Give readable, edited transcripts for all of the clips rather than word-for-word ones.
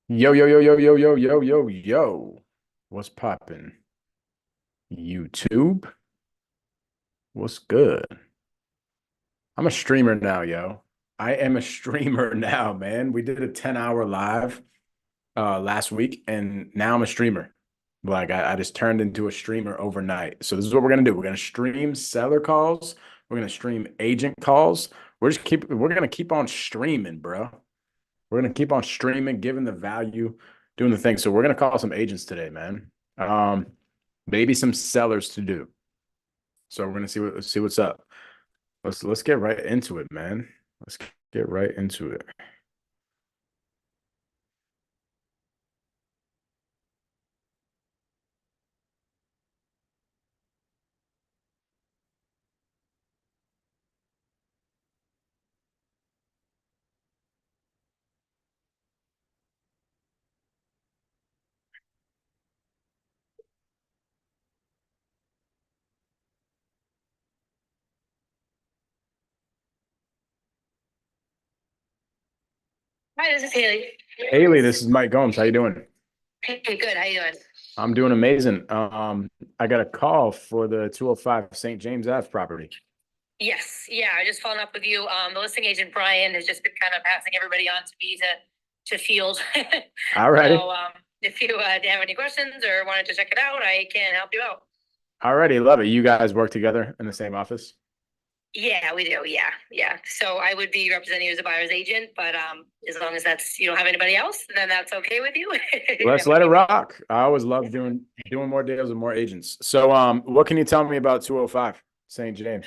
Yo, yo, yo, yo, yo, yo, yo, yo, yo. What's poppin'? YouTube? What's good? I'm a streamer now, yo. I am a streamer now, man. We did a 10-hour live last week, and now I'm a streamer. Like I just turned into a streamer overnight. So this is what we're gonna do. We're gonna stream seller calls. We're gonna stream agent calls. We're gonna keep on streaming, bro. We're gonna keep on streaming, giving the value, doing the thing. So we're gonna call some agents today, man. Um, Maybe some sellers to do. So we're gonna see what's up. Let's get right into it, man. Let's get right into it. Hi, this is Haley. Haley, this is Mike Gomes. How you doing? Hey, good. How you doing? I'm doing amazing. I got a call for the 205 St. James Ave property. Yes, yeah. I just followed up with you. The listing agent Brian has just been kind of passing everybody on to me to field. All righty. So if you have any questions or wanted to check it out, I can help you out. All righty, love it. You guys work together in the same office? Yeah, we do. Yeah, yeah. So I would be representing you as a buyer's agent, but as long as that's you don't have anybody else, then that's okay with you. Let's That would let it be me. rock. I always love doing more deals with more agents. So what can you tell me about 205 St. James?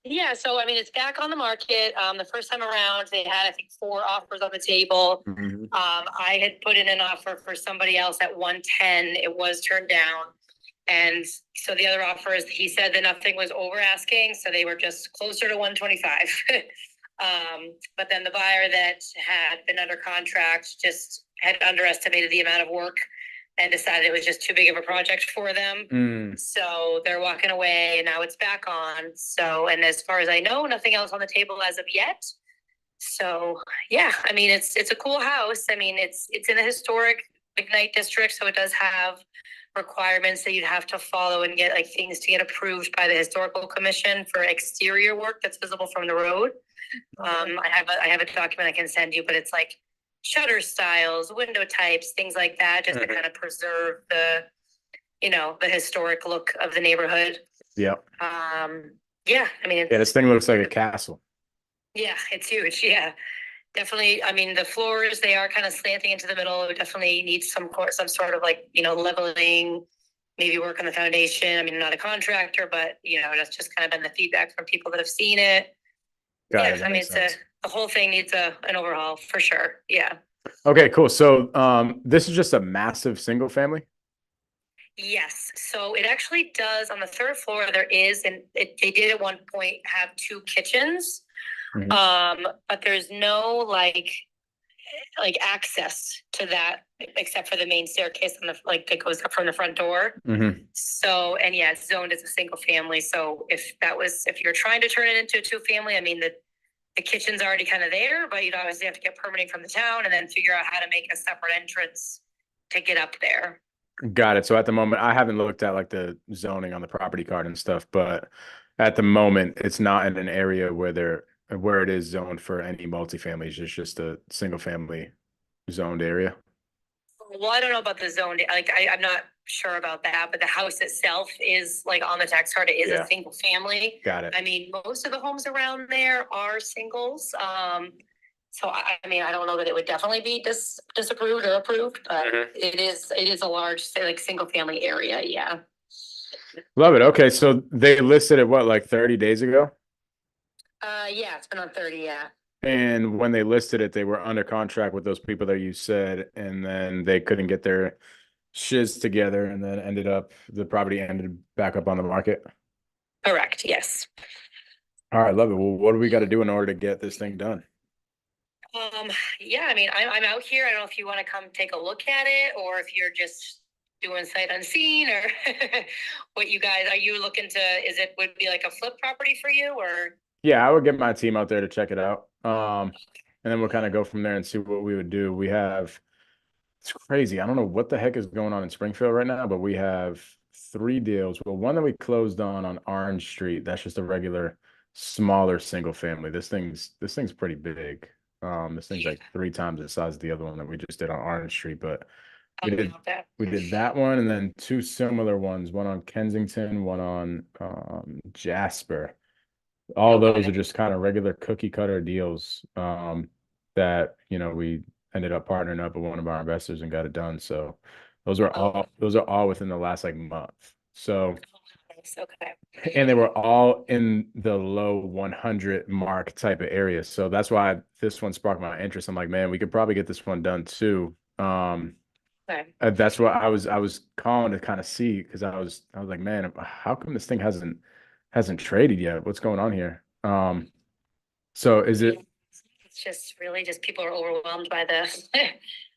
Yeah, so I mean, it's back on the market. The first time around, they had I think four offers on the table. Mhm. I had put in an offer for somebody else at 110. It was turned down, and so the other offers, he said that nothing was over asking, so they were just closer to 125. But then the buyer that had been under contract just had underestimated the amount of work and decided it was just too big of a project for them. Mm. So they're walking away and now it's back on. So, and as far as I know, nothing else on the table as of yet. So yeah, I mean it's a cool house. I mean it's in the historic McKnight district, so it does have requirements that you'd have to follow and get like things to get approved by the historical commission for exterior work that's visible from the road. I have a document I can send you, but it's like shutter styles, window types, things like that, just to kind of preserve the historic look of the neighborhood. Yeah. Yeah, I mean Yeah, this thing looks like a castle. yeah, it's huge. Yeah, definitely. I mean, the floors they are kind of slanting into the middle. It definitely needs some sort of like leveling, maybe work on the foundation. I mean, I'm not a contractor, but that's just kind of been the feedback from people that have seen it. Got Yeah, it. That I mean, makes sense. the whole thing needs an overhaul for sure. Yeah. Okay, cool. So this is just a massive single family. Yes. So it actually does on the third floor. There is, and they did at one point have two kitchens. Mhm. But there's no like access to that except for the main staircase on the like that goes up from the front door. Mhm. So and yeah, it's zoned as a single family. So if you're trying to turn it into a two family, I mean the kitchen's already kind of there, but you'd obviously have to get permitting from the town and then figure out how to make a separate entrance to get up there. Got it. So at the moment, I haven't looked at like the zoning on the property card and stuff, but at the moment, it's not in an area where it is zoned for any multifamilies. It's just a single family zoned area. Well, I don't know about the zone. Like, I'm not sure about that, but the house itself is like on the tax card. It is a Yeah, single family. got it. I mean, most of the homes around there are singles. So I mean, I don't know that it would definitely be disapproved or approved, but it is a large, say, like single family area. Yeah. Love it. Okay, so they listed it what, like 30 days ago? Yeah, it's been on 30. Yeah. And when they listed it, they were under contract with those people that you said, and then they couldn't get their shiz together, and then the property ended back up on the market. Correct. Yes. All right, love it. Well, what do we got to do in order to get this thing done? Um, yeah, I mean, I'm out here. I don't know if you want to come take a look at it or if you're just doing sight unseen or what you guys are you looking to would be like a flip property for you or Yeah, I would get my team out there to check it out. And then we'll kind of go from there and see what we would do. We have It's crazy. I don't know what the heck is going on in Springfield right now, but we have three deals. Well, one that we closed on Orange Street. That's just a regular, smaller single family. This thing's pretty big. This thing's Yeah. like three times the size of the other one that we just did on Orange Street. But we Oh, did not bad. we did that one and then two similar ones, one on Kensington, one on Jasper. All those are Okay. just kind of regular cookie cutter deals that we ended up partnering up with one of our investors and got it done. So Oh, those are all within the last like month. So nice. Okay. and they were all in the low 100 mark type of area. So that's why this one sparked my interest. I'm like, man, we could probably get this one done too. Okay. That's what I was calling to kind of see because I was like, man, how come this thing hasn't traded yet? What's going on here? So is Yeah. it It's just really just people are overwhelmed by the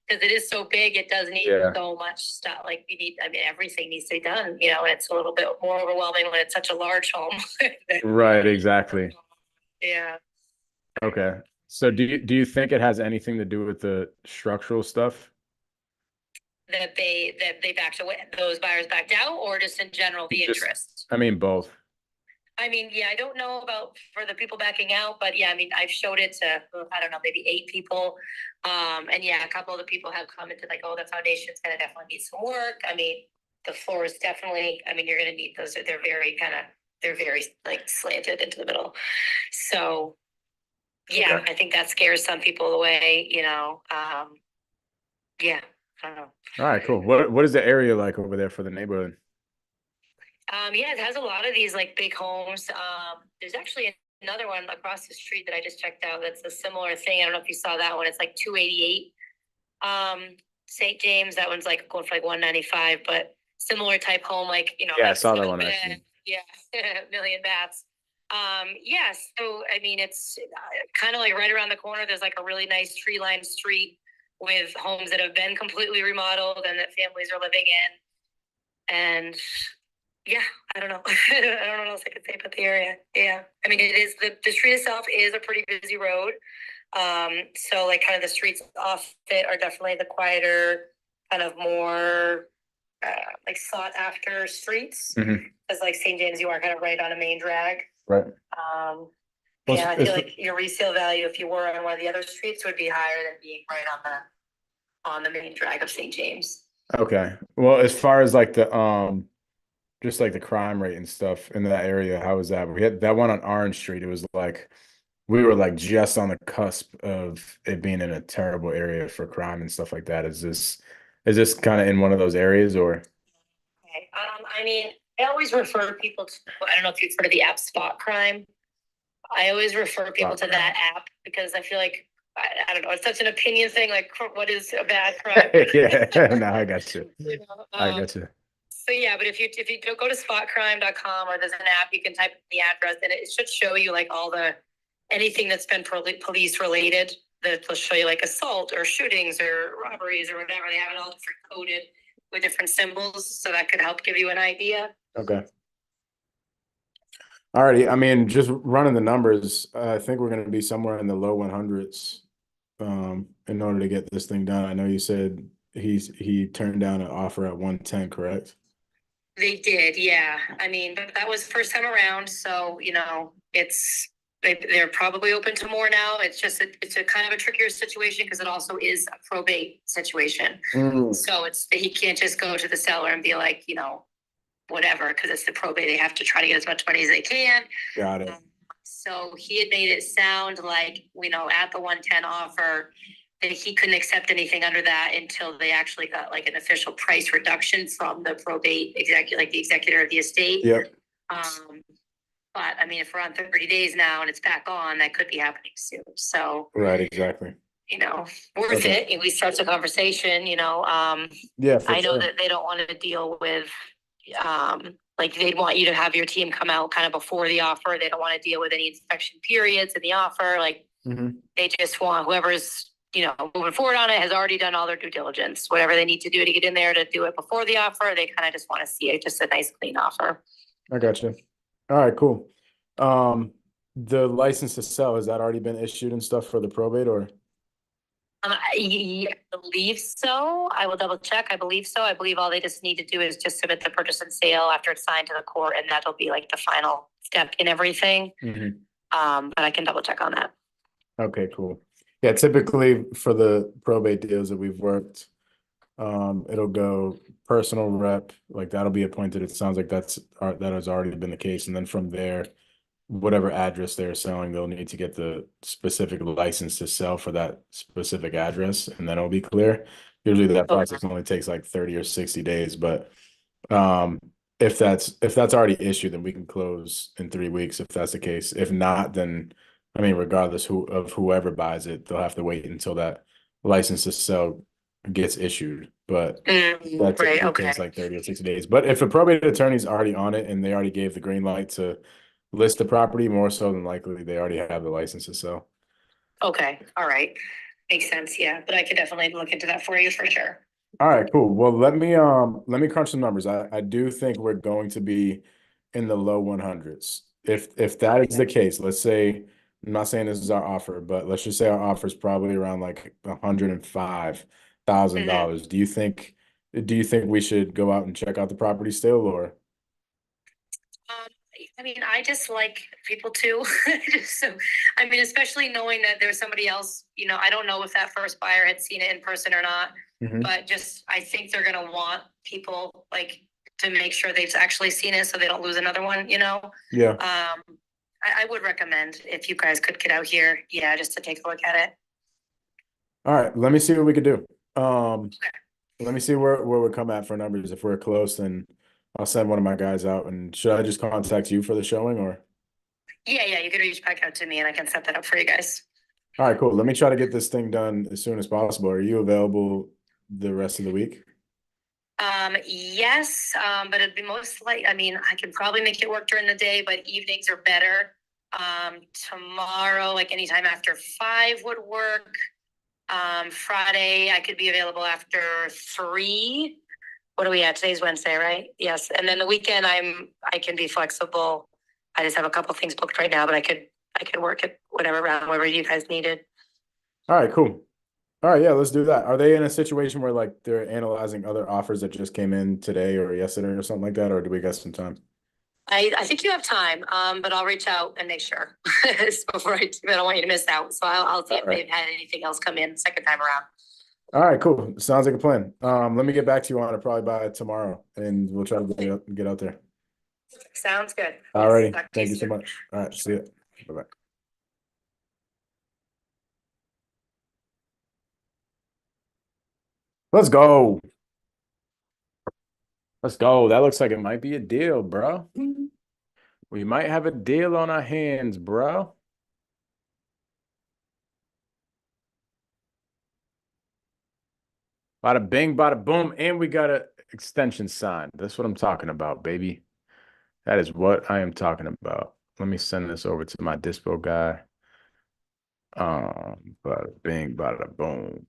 because it is so big. It does need yeah, so much stuff. Like you need, I mean, everything needs to be done. And it's a little bit more overwhelming when it's such a large home. right, exactly. Yeah. Okay. So do you think it has anything to do with the structural stuff? That they backed away, those buyers backed out, or just in general the Just, interest. I mean, both. I mean, yeah, I don't know about for the people backing out, but yeah, I mean, I've showed it to, I don't know, maybe 8 people. And yeah, a couple of the people have commented like, oh, the foundation's gonna definitely need some work. I mean, the floor is definitely, I mean, you're gonna need those. They're very like slanted into the middle. So yeah, Okay. I think that scares some people away. Yeah, I don't know. All right, cool. What is the area like over there for the neighborhood? Yeah, it has a lot of these like big homes. There's actually another one across the street that I just checked out that's a similar thing. I don't know if you saw that one. It's like 288. St. James, that one's like going for like 195, but similar type home, Yeah, I like saw that 7 one bed, actually. yeah, million baths. Yeah, so I mean, it's kind of like right around the corner. There's like a really nice tree lined street with homes that have been completely remodeled and that families are living in. And yeah, I don't know. I don't know what else I could say about the area. Yeah. I mean, it is the street itself is a pretty busy road. So like kind of the streets off it are definitely the quieter, kind of more like sought after streets. Hmm. Because like St. James, you are kind of right on a main drag. Right. Um, Well, yeah, I feel like your resale value, if you were on one of the other streets, would be higher than being right on the main drag of St. James. okay. Well, as far as like the just like the crime rate and stuff in that area, how was that? We had that one on Orange Street. It was like we were like just on the cusp of it being in a terrible area for crime and stuff like that. Is this kind of in one of those areas or Okay. I mean, I always refer people to, I don't know if you've heard of the app Spot Crime. I always refer people spot to crime? that app because I feel like, I don't know, it's such an opinion thing. Like, what is a bad crime? Yeah, no, I got you. You know, I got you. so yeah, but if you go to spotcrime.com or there's an app, you can type in the address and it should show you like anything that's been police related. That will show you like assault or shootings or robberies or whatever. They have it all different coded with different symbols, so that could help give you an idea. Okay. Alrighty. I mean, just running the numbers, I think we're going to be somewhere in the low 100s in order to get this thing done. I know you said he turned down an offer at 110, correct? They did, yeah. I mean, but that was first time around, so they're probably open to more now. It's a kind of a trickier situation because it also is a probate situation. Mm, So he can't just go to the seller and be like, whatever, because it's the probate. They have to try to get as much money as they can. got it. So he had made it sound like, at the 110 offer, that he couldn't accept anything under that until they actually got like an official price reduction from the probate executive, like the executor of the estate. Yep. Um, but I mean, if we're on 30 days now and it's back on, that could be happening soon. So, Right, exactly. Worth Okay. it. We start the conversation, Yeah, for I know sure. that they don't want to deal with, like they'd want you to have your team come out kind of before the offer. They don't want to deal with any inspection periods in the offer. Like Hmm. they just want whoever's, moving forward on it has already done all their due diligence, whatever they need to do to get in there to do it before the offer. They kind of just want to see it, just a nice clean offer. I got you. All right, cool. Um, the license to sell, has that already been issued and stuff for the probate or? I believe so. I will double check. I believe so. I believe all they just need to do is just submit the purchase and sale after it's signed to the court, and that'll be like the final step in everything. Mhm. But I can double check on that. Okay, cool. Yeah, typically for the probate deals that we've worked, it'll go personal rep, like that'll be appointed. It sounds like that has already been the case. And then from there, whatever address they're selling, they'll need to get the specific license to sell for that specific address, and then it'll be clear. Usually that process only takes like 30 or 60 days, but um if that's already issued, then we can close in 3 weeks if that's the case. If not, then I mean, regardless of whoever buys it, they'll have to wait until that license to sell gets issued. But that Right. typically Okay. takes like 30 or 60 days. But if a probate attorney's already on it and they already gave the green light to list the property, more so than likely they already have the license to sell. Okay. All right. Makes sense. Yeah. But I could definitely look into that for you for sure. All right, cool. Well, let me crunch some numbers. I do think we're going to be in the low 100s. If that is the case, let's say, I'm not saying this is our offer, but let's just say our offer is probably around like $105,000. Do you think we should go out and check out the property still, or? Um, I mean, I just like people too. Just so, I mean, especially knowing that there's somebody else, I don't know if that first buyer had seen it in person or not, Mhm. but just, I think they're going to want people like to make sure they've actually seen it so they don't lose another one. Yeah. I would recommend if you guys could get out here, yeah, just to take a look at it. All right, let me see what we could do. Let me see where we come at for numbers. If we're close, then I'll send one of my guys out. And should I just contact you for the showing, or? Yeah, yeah, you could reach back out to me and I can set that up for you guys. All right, cool. Let me try to get this thing done as soon as possible. Are you available the rest of the week? Yes, but it'd be most like, I mean, I could probably make it work during the day, but evenings are better. Tomorrow, like anytime after 5 would work. Friday, I could be available after 3. What are we at? Today's Wednesday, right? Yes. And then the weekend, I can be flexible. I just have a couple things booked right now, but I could work it whatever around wherever you guys needed. All right, cool. All right, yeah, let's do that. Are they in a situation where like they're analyzing other offers that just came in today or yesterday or something like that, or do we got some time? I think you have time, but I'll reach out and make sure before I don't want you to miss out. So I'll see if All right. they've had anything else come in second time around. All right, cool. Sounds like a plan. Let me get back to you on it probably by tomorrow, and we'll try to get out there. Sounds good. All righty. Talk to Thank you so soon. much. All right, see you. Bye-bye. Let's go. Let's go. That looks like it might be a deal, bro. We might have a deal on our hands, bro. Bada bing, bada boom, and we got a extension signed. That's what I'm talking about, baby. That is what I am talking about. Let me send this over to my dispo guy. Bada bing, bada boom.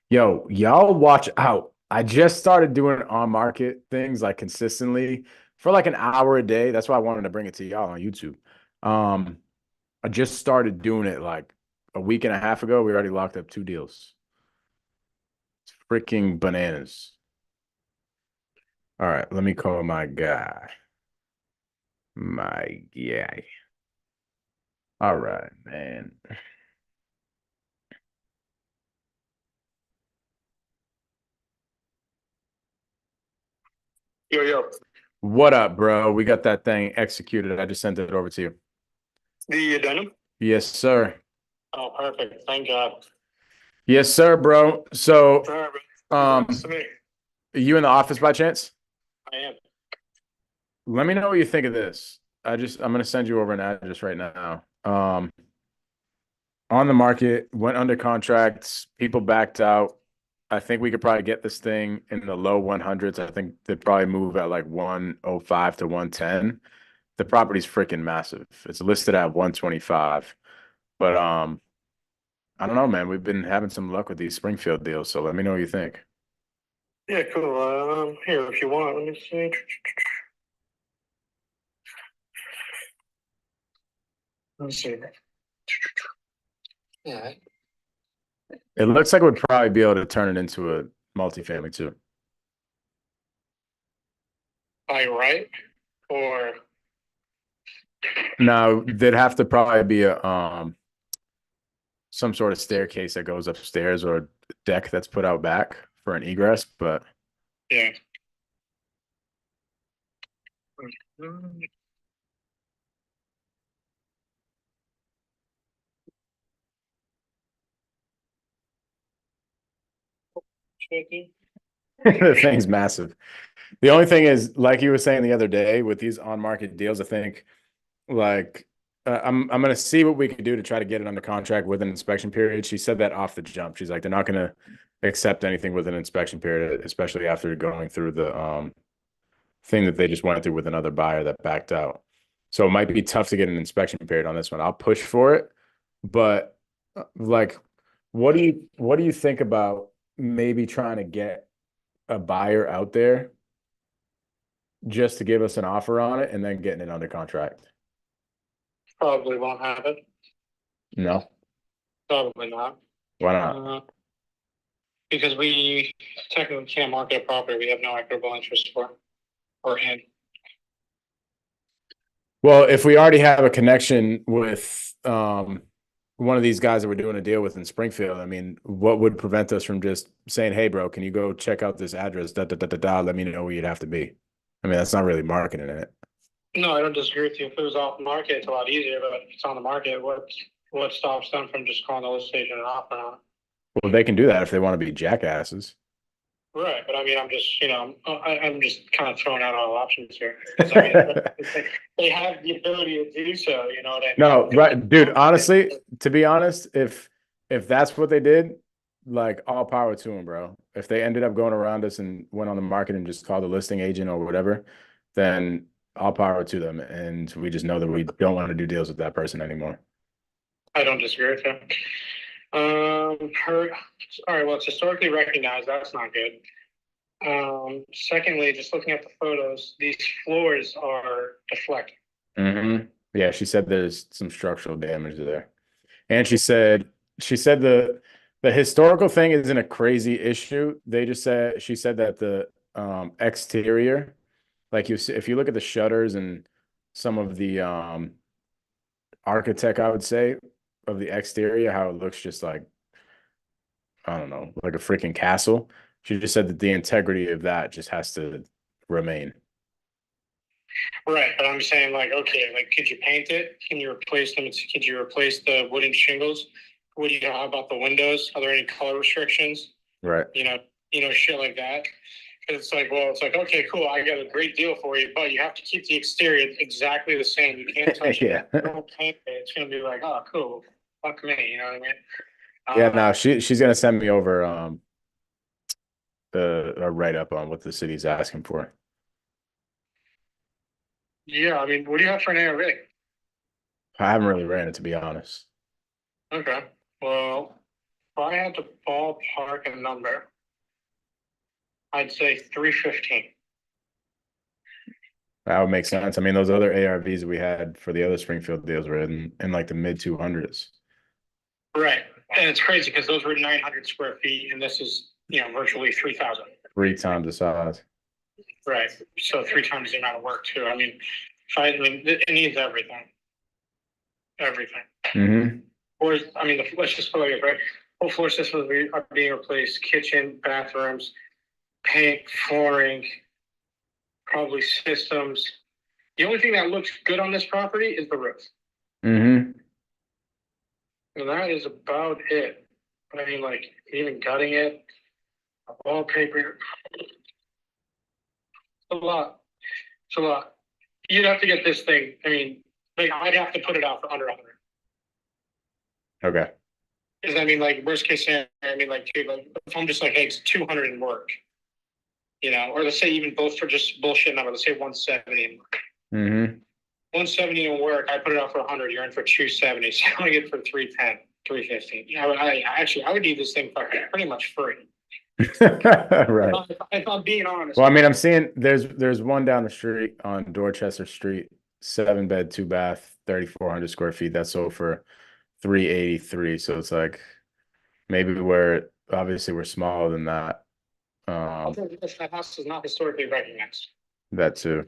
Yo, y'all watch out. I just started doing on market things like consistently for like an hour a day. That's why I wanted to bring it to y'all on YouTube. Um, I just started doing it like a week and a half ago. We already locked up 2 deals. It's freaking bananas. All right, let me call my guy. My guy. All right, man. Yo, yo, What up, bro? We got that thing executed. I just sent it over to you. the addendum? Yes, sir. Oh, perfect. Thank God. Yes, sir, bro. So, All right, bro. Congrats to me. are you in the office by chance? I am. Let me know what you think of this. I'm gonna send you over an address right now. On the market, went under contracts, people backed out. I think we could probably get this thing in the low 100s. I think they probably move at like 105 to 110. The property's freaking massive. It's listed at 125. But I don't know, man. We've been having some luck with these Springfield deals, so let me know what you think. Yeah, cool. Here, if you want, let me see. Let's see. Yeah. It looks like we'd probably be able to turn it into a multifamily too. By right? Or, Now, there'd have to probably be a some sort of staircase that goes upstairs or a deck that's put out back for an egress, but yeah. Mm, tricky. the thing's massive. The only thing is, like you were saying the other day, with these on-market deals, I think like I'm gonna see what we can do to try to get it under contract with an inspection period. She said that off the jump. She's like, they're not gonna accept anything with an inspection period, especially after going through the thing that they just went through with another buyer that backed out. So it might be tough to get an inspection period on this one. I'll push for it, but like, what do you think about maybe trying to get a buyer out there just to give us an offer on it and then getting it under contract? Probably won't happen. No, Probably not. why not? Because we technically can't market a property we have no equitable interest for or in. Well, if we already have a connection with one of these guys that we're doing a deal with in Springfield, I mean, what would prevent us from just saying, "Hey, bro, can you go check out this address? Da da da da da. Let me know where you'd have to be." I mean, that's not really marketing it. No, I don't disagree with you. If it was off the market, it's a lot easier, but if it's on the market, what stops them from just calling the list agent and offering on it? Well, they can do that if they want to be jackasses. Right, but I mean, I'm just, I'm just kind of throwing out all options here. 'Cause, I mean, they have the ability to do so, you know what I mean? No, right, dude. Honestly, to be honest, if that's what they did, like all power to them, bro. If they ended up going around us and went on the market and just called the listing agent or whatever, then all power to them. And we just know that we don't want to do deals with that person anymore. I don't disagree with you. All right, well, it's historically recognized. That's not good. Secondly, just looking at the photos, these floors are deflecting. Yeah, she said there's some structural damage there. And she said the historical thing isn't a crazy issue. She said that the exterior, like if you look at the shutters and some of the architect, I would say, of the exterior, how it looks just like, I don't know, like a freaking castle. She just said that the integrity of that just has to remain. Right, but I'm saying like, okay, like, could you paint it? Can you replace them? Could you replace the wooden shingles? What do you know? How about the windows? Are there any color restrictions? Right. Shit like that. It's like, well, it's like, okay, cool. I got a great deal for you, but you have to keep the exterior exactly the same. You can't touch Yeah. it. Don't paint it. It's gonna be like, oh, cool. Fuck me. You know what I mean? Yeah, no, she's gonna send me over a write up on what the city's asking for. Yeah, I mean, what do you have for an ARV? I haven't really ran it, to be honest. Okay. Well, if I had to ballpark a number, I'd say 315. That would make sense. I mean, those other ARVs we had for the other Springfield deals were in like the mid 200s. Right. And it's crazy because those were 900 square feet and this is, virtually 3,000. 3 times the size. Right. So 3 times the amount of work too. I mean, it needs everything. Everything. Mm-hmm. Or, I mean, let's just put it right. Whole floor systems are being replaced, kitchen, bathrooms, paint, flooring, probably systems. The only thing that looks good on this property is the roof. Mm-hmm. And that is about it. But I mean, like, even gutting it, wallpaper, it's a lot. It's a lot. You'd have to get this thing. I mean, like, I'd have to put it out for under 100. Okay. Because I mean, like, worst case scenario, I mean, like, dude, like, if I'm just like, hey, it's 200 in work, or let's say even both for just bullshit number, let's say 170 in work. Mm-hmm. 170 in work, I put it out for 100, you're in for 270. So I get it for 310, 315. I would need this thing fucking pretty much free. Right. If I'm being honest. Well, I mean, I'm seeing there's one down the street on Dorchester Street, 7-bed, 2-bath, 3,400 square feet. That's sold for 383. So it's like Maybe we're obviously we're smaller than that. I'll tell you this, that house is not historically recognized. That too.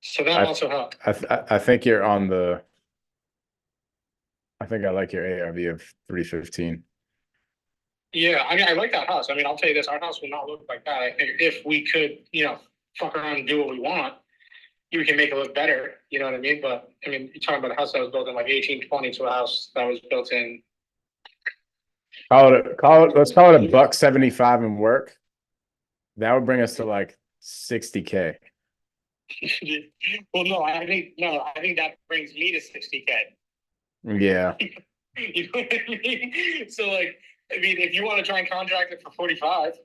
So that also helped. I think you're on the. I think I like your ARV of 315. Yeah, I mean, I like that house. I mean, I'll tell you this, our house will not look like that. I think if we could, fuck around and do what we want, we can make it look better. You know what I mean? But I mean, you're talking about a house that was built in like 1820 to a house that was built in. Let's call it $175 and work. That would bring us to like 60K. Well, I think that brings me to 60K. Yeah. You know what I mean? So like, I mean, if you want to try and contract it for 45,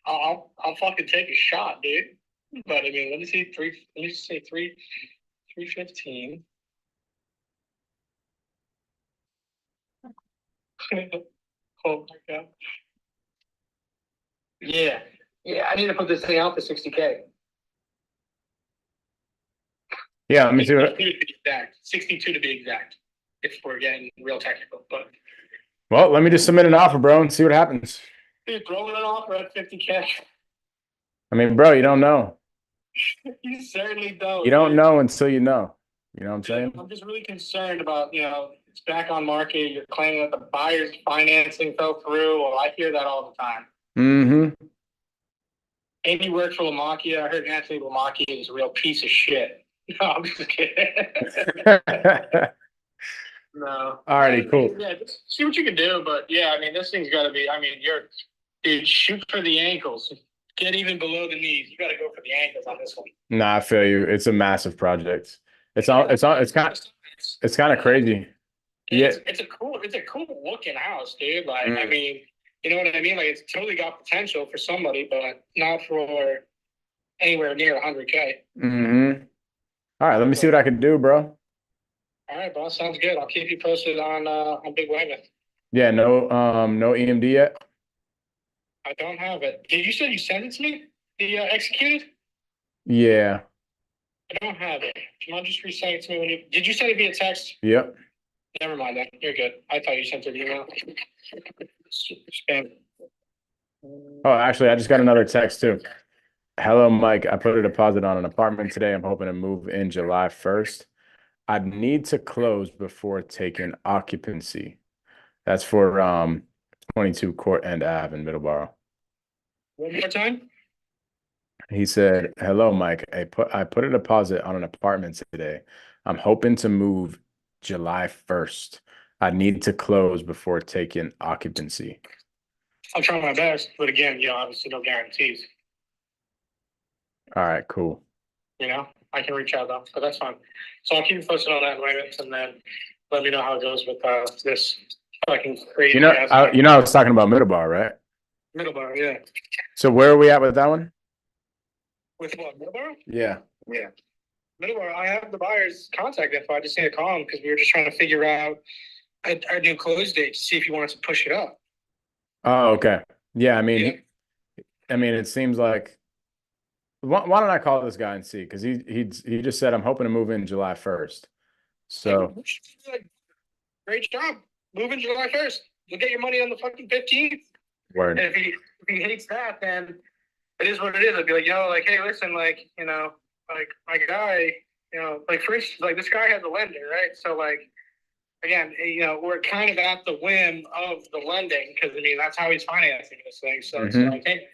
I'll fucking take a shot, dude. But I mean, let me say 315. Oh my god. Yeah. Yeah, I need to put this thing out for 60K. Yeah, let me see what 62 to be exact. If we're getting real technical, but well, let me just submit an offer, bro, and see what happens. dude, throwing an offer at 50K. I mean, bro, you don't know. You certainly don't. You don't know until you know. You know what I'm saying? I'm just really concerned about, it's back on market. You're claiming that the buyer's financing fell through. Well, I hear that all the time. Mm-hmm. Amy worked for Lamakia. I heard Anthony Lamakia is a real piece of shit. No, I'm just kidding. No. Alrighty, cool. Yeah, just see what you can do. But yeah, I mean, this thing's got to be. I mean, dude, shoot for the ankles. Get even below the knees. You got to go for the ankles on this one. Nah, I feel you. It's a massive project. It's kind of crazy. Yeah. It's a cool looking house, dude. Like, I mean, you know what I mean? Like, it's totally got potential for somebody, but not for anywhere near 100K. Mm-hmm. All right, let me see what I can do, bro. All right, boss. Sounds good. I'll keep you posted on Big Weymouth. Yeah, no EMD yet. I don't have it. Did you say you sent it to me? The executed? Yeah. I don't have it. Can you just resend it to me did you send it via text? Yep. Never mind then. You're good. I thought you sent it email. Spam. Oh, actually, I just got another text too. Hello, Mike. I put a deposit on an apartment today. I'm hoping to move in July 1st. I'd need to close before taking occupancy. That's for 22 Court End Ave in Middleborough. One more time. He said, "Hello, Mike. I put a deposit on an apartment today. I'm hoping to move July 1st. I need to close before taking occupancy." I'll try my best, but again, obviously no guarantees. All right, cool. I can reach out though, but that's fine. So I'll keep you posted on that later, and then let me know how it goes with this fucking crazy. I was talking about Middleborough, right? Middleborough, yeah. So where are we at with that one? With what, Middleborough? Yeah. Yeah. Middleborough, I have the buyer's contact info. I just need to call him because we were just trying to figure out our new close date to see if he wants to push it up. Oh, okay. Yeah, I mean, it seems like. Why don't I call this guy and see? Because he just said I'm hoping to move in July 1st. So great job. Move in July 1st. You'll get your money on the fucking 15th. Word. And if he hates that, then it is what it is. I'd be like, hey, listen, like my guy, for instance, like this guy has a lender, right? So again, we're kind of at the whim of the lending because that's how he's financing this thing. So it's like, hey,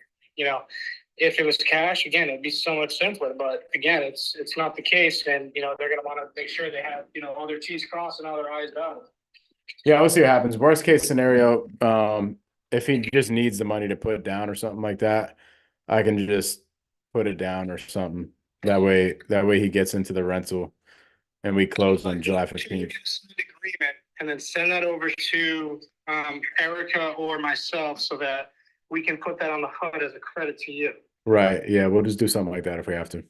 if it was cash, again, it'd be so much simpler. But again, it's not the case, and they're gonna want to make sure they have all their T's crossed and all their I's dotted. Yeah, we'll see what happens. Worst case scenario, if he just needs the money to put it down or something like that, I can just put it down or something. That way he gets into the rental, and we close on July 15th. Agreement, and then send that over to Erica or myself so that we can put that on the HUD as a credit to you. Right. Yeah, we'll just do something like that if we have to.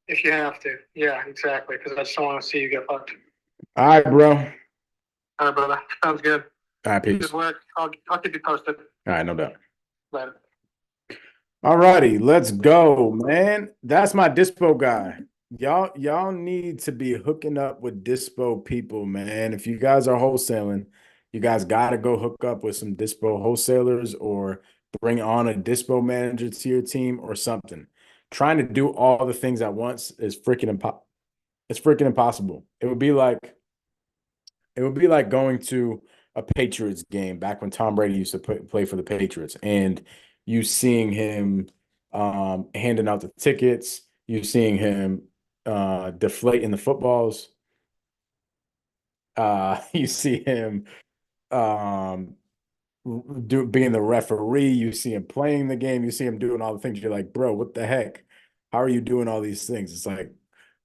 If you have to. Yeah, exactly. Because I just don't want to see you get fucked. All right, bro. All right, brother. Sounds good. All right, peace. Good work. I'll keep you posted. All right, no doubt. Later. All righty, let's go, man. That's my dispo guy. Y'all need to be hooking up with dispo people, man. If you guys are wholesaling, You guys got to go hook up with some dispo wholesalers or bring on a dispo manager to your team or something. Trying to do all the things at once is it's freaking impossible. It would be like going to a Patriots game back when Tom Brady used to play for the Patriots, and you seeing him handing out the tickets, you seeing him deflating the footballs, you see him um being the referee, you see him playing the game, you see him doing all the things. You're like, bro, what the heck? How are you doing all these things? It's like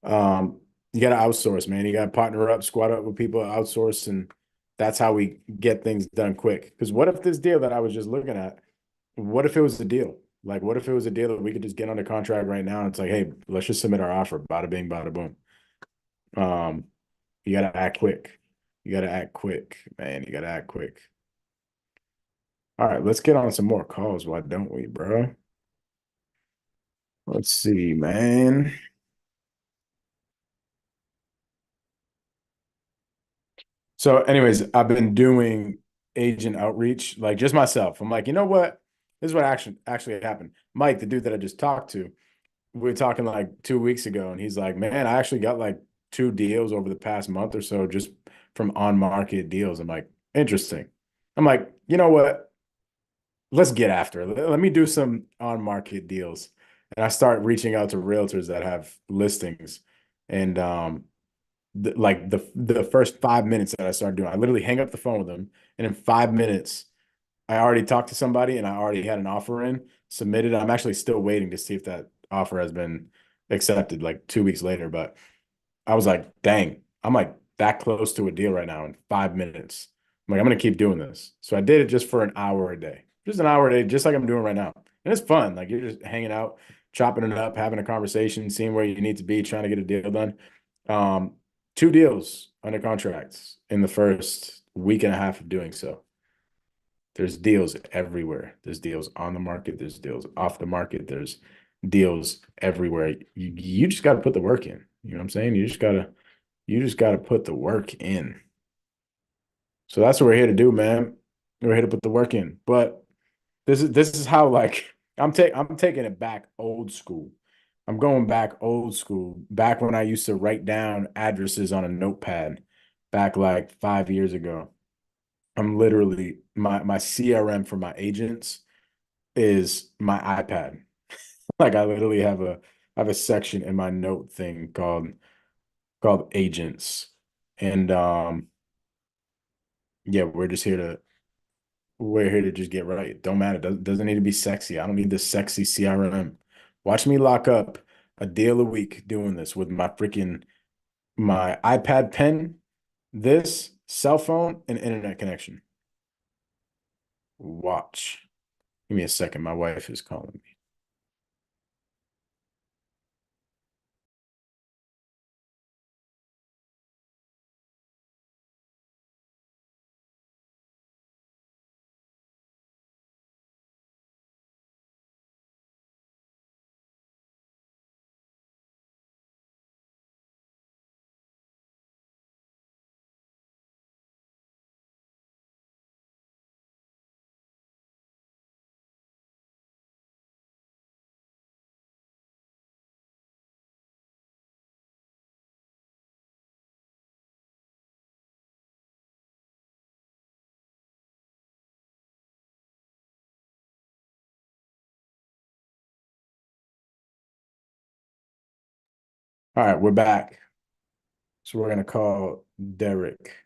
um you gotta outsource, man. You gotta partner up, squad up with people, outsource, and that's how we get things done quick. Because what if this deal that I was just looking at, what if it was the deal? Like, what if it was a deal that we could just get under contract right now? And it's like, hey, let's just submit our offer. Bada bing, bada boom. Um, you gotta act quick. You gotta act quick, man. You gotta act quick. All right, let's get on some more calls. Why don't we, bro? Let's see, man. So, anyways, I've been doing agent outreach, like just myself. I'm like, you know what? This is what actually happened. Mike, the dude that I just talked to, we were talking like 2 weeks ago, and he's like, man, I actually got like 2 deals over the past month or so just from on-market deals. I'm like, interesting. I'm like, you know what? Let's get after it. Let me do some on-market deals. And I start reaching out to realtors that have listings. And like the first 5 minutes that I started doing, I literally hang up the phone with them, and in 5 minutes, I already talked to somebody and I already had an offer in submitted. I'm actually still waiting to see if that offer has been accepted like 2 weeks later. But I was like, dang, I'm like that close to a deal right now in 5 minutes. I'm like, I'm gonna keep doing this. So I did it just for an hour a day, just an hour a day, just like I'm doing right now. And it's fun. Like you're just hanging out, chopping it up, having a conversation, seeing where you need to be, trying to get a deal done. Um, 2 deals under contracts in the first week and a half of doing so. There's deals everywhere. There's deals on the market. There's deals off the market. There's deals everywhere. You just got to put the work in. You know what I'm saying? You just gotta put the work in. So that's what we're here to do, man. We're here to put the work in. But this is how like I'm taking it back old school. I'm going back old school, back when I used to write down addresses on a notepad back like 5 years ago. I'm literally my CRM for my agents is my iPad. Like I literally have a section in my note thing called agents. And yeah, we're here to just get right. Don't matter. Doesn't need to be sexy. I don't need this sexy CRM. Watch me lock up a deal a week doing this with my iPad pen, this cell phone, and internet connection. Watch. Give me a second. My wife is calling me. All right, we're back. So we're gonna call Derek.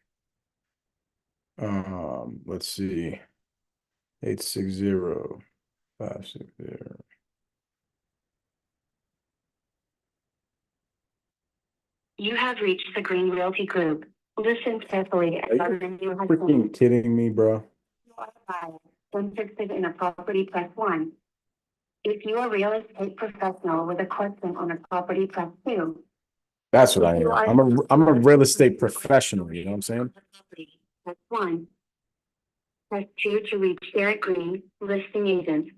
Let's see. 860-560. You have reached the Green Realty Group. Listen carefully as Are our you menu has freaking changed. kidding me, bro? You are a buyer. Interested in a property, press 1. If you are a real estate professional with a question on a property, press 2. That's what If I you am. are I'm a real estate professional, you know what I'm saying? press 1. Press 2 to reach Derek Green, listing agent.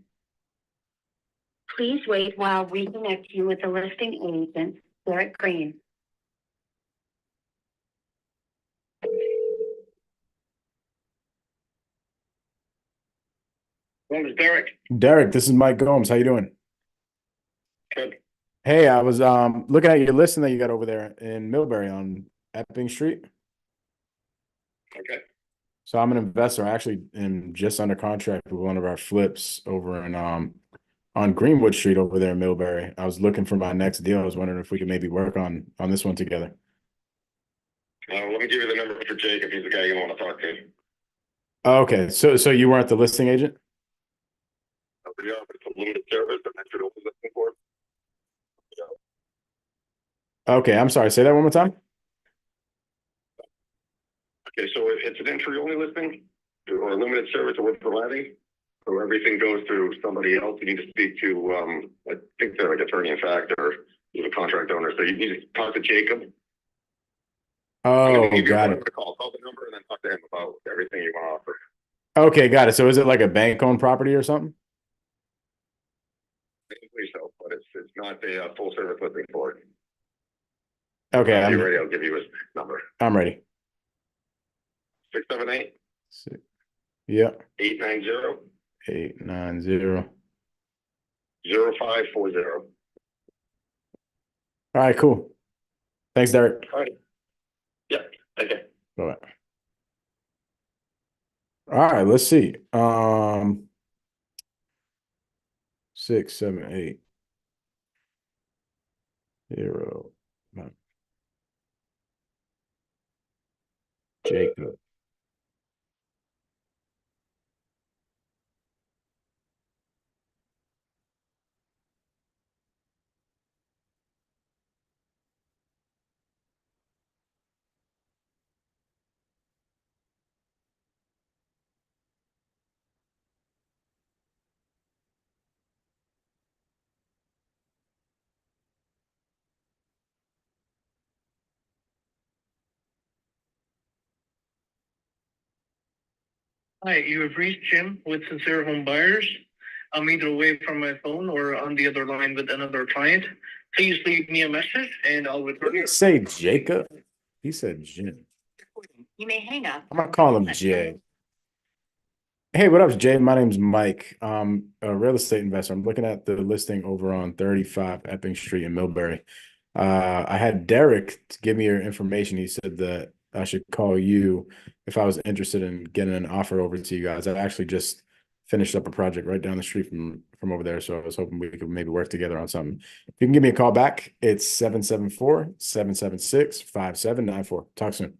Please wait while we connect you with the listing agent, Derek Green. Well, it's Derek. Derek, this is Mike Gomes. How you doing? Good. Hey, I was looking at your listing that you got over there in Millbury on Epping Street. Okay. So I'm an investor. I actually am just under contract with one of our flips over in on Greenwood Street over there in Millbury. I was looking for my next deal. I was wondering if we could maybe work on this one together. Let me give you the number for Jake if he's the guy you want to talk to. Okay, so you weren't the listing agent? Yeah, it's a limited service. I'm not sure what we're looking for. Okay, I'm sorry. Say that one more time. Okay, so if it's an entry only listing or a limited service that we're providing, so everything goes through somebody else. You need to speak to, I think they're like attorney in fact, or the contract owner. So you need to talk to Jacob. Oh, got it. Call the number and then talk to him about everything you want to offer. Okay, got it. So is it like a bank-owned property or something? Basically so, but it's not a full service listing for it. Okay, If you're ready, I'll give you his number. I'm ready. 678 Yeah. 890 890. 0540. All right, cool. Thanks, Derek. All right. Yeah. Okay. Bye. All right, let's see. 6, 7, 8. 0. Jacob. Hi, you have reached Jim with Sincere Home Buyers. I'm either away from my phone or on the other line with another client. Please leave me a message and I'll return. Did he say Jacob? He said Jim. You may hang up. I'm gonna call him Jay. Hey, what up, Jay? My name's Mike. I'm a real estate investor. I'm looking at the listing over on 35 Epping Street in Millbury. I had Derek to give me your information. He said that I should call you if I was interested in getting an offer over to you guys. I actually just finished up a project right down the street from over there, so I was hoping we could maybe work together on something. If you can give me a call back, it's 774-776-5794. Talk soon.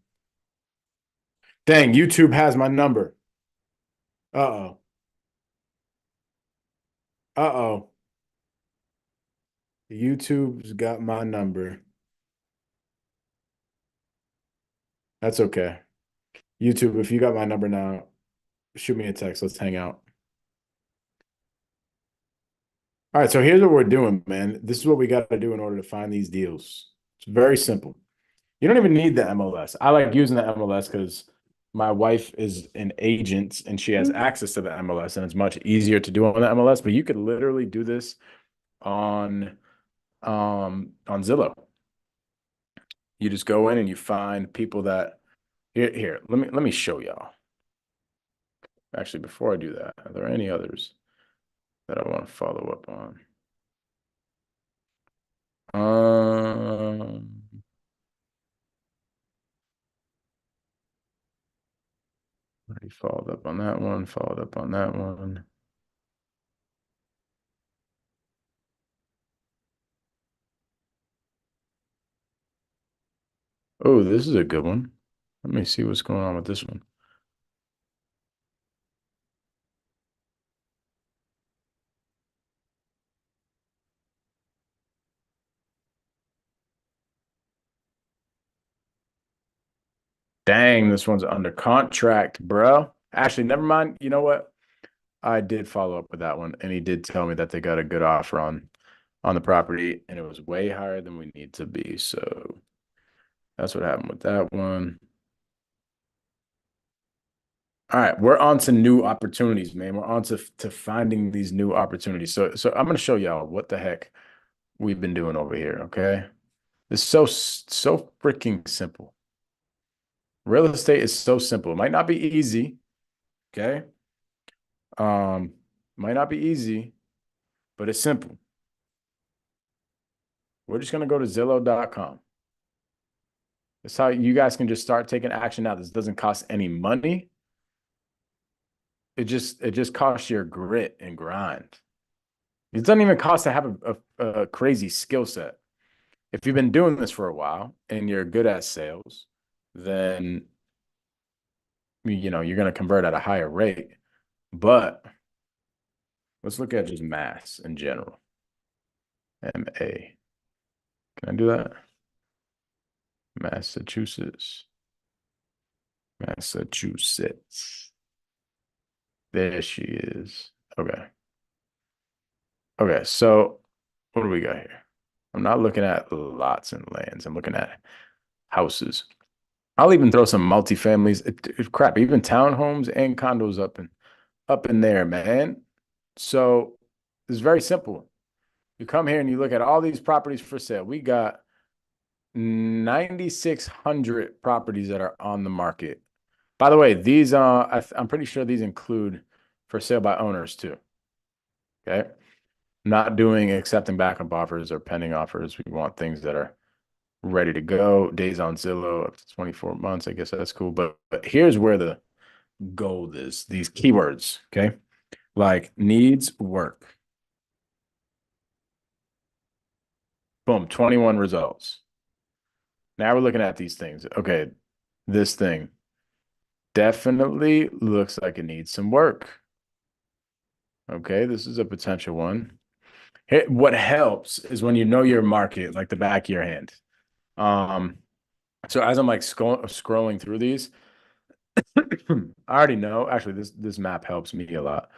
Dang, YouTube has my number. Uh-oh. Uh-oh. YouTube's got my number. That's okay. YouTube, if you got my number now, shoot me a text. Let's hang out. All right, so here's what we're doing, man. This is what we got to do in order to find these deals. It's very simple. You don't even need the MLS. I like using the MLS because my wife is an agent and she has access to the MLS, and it's much easier to do on the MLS. But you could literally do this on Zillow. You just go in and you find people that here. Let me show y'all. Actually, before I do that, are there any others that I want to follow up on? Already followed up on that one, followed up on that one. Oh, this is a good one. Let me see what's going on with this one. Dang, this one's under contract, bro. Actually, never mind. You know what? I did follow up with that one, and he did tell me that they got a good offer on the property, and it was way higher than we need to be. So that's what happened with that one. All right, we're on to new opportunities, man. We're on to finding these new opportunities. So I'm gonna show y'all what the heck we've been doing over here. Okay, it's so freaking simple. Real estate is so simple. It might not be easy. Okay. Might not be easy, but it's simple. We're just going to go to Zillow.com. That's how you guys can just start taking action now. This doesn't cost any money. It just costs your grit and grind. It doesn't even cost to have a crazy skill set. If you've been doing this for a while and you're good at sales, then you're going to convert at a higher rate. But let's look at just mass in general. MA. Can I do that? Massachusetts. Massachusetts. There she is. Okay. Okay, so what do we got here? I'm not looking at lots and lands. I'm looking at houses. I'll even throw some multifamilies. Crap, even townhomes and condos up in there, man. So it's very simple. You come here and you look at all these properties for sale. We got 9,600 properties that are on the market. By the way, these I'm pretty sure these include for sale by owners too. Okay. Not doing accepting backup offers or pending offers. We want things that are ready to go. Days on Zillow up to 24 months. I guess that's cool. But here's where the gold is. These keywords. Okay. Like needs work. Boom, 21 results. Now we're looking at these things. Okay, this thing definitely looks like it needs some work. Okay, this is a potential one. What helps is when you know your market like the back of your hand. So as I'm like scrolling through these, I already know. Actually, this map helps me a lot.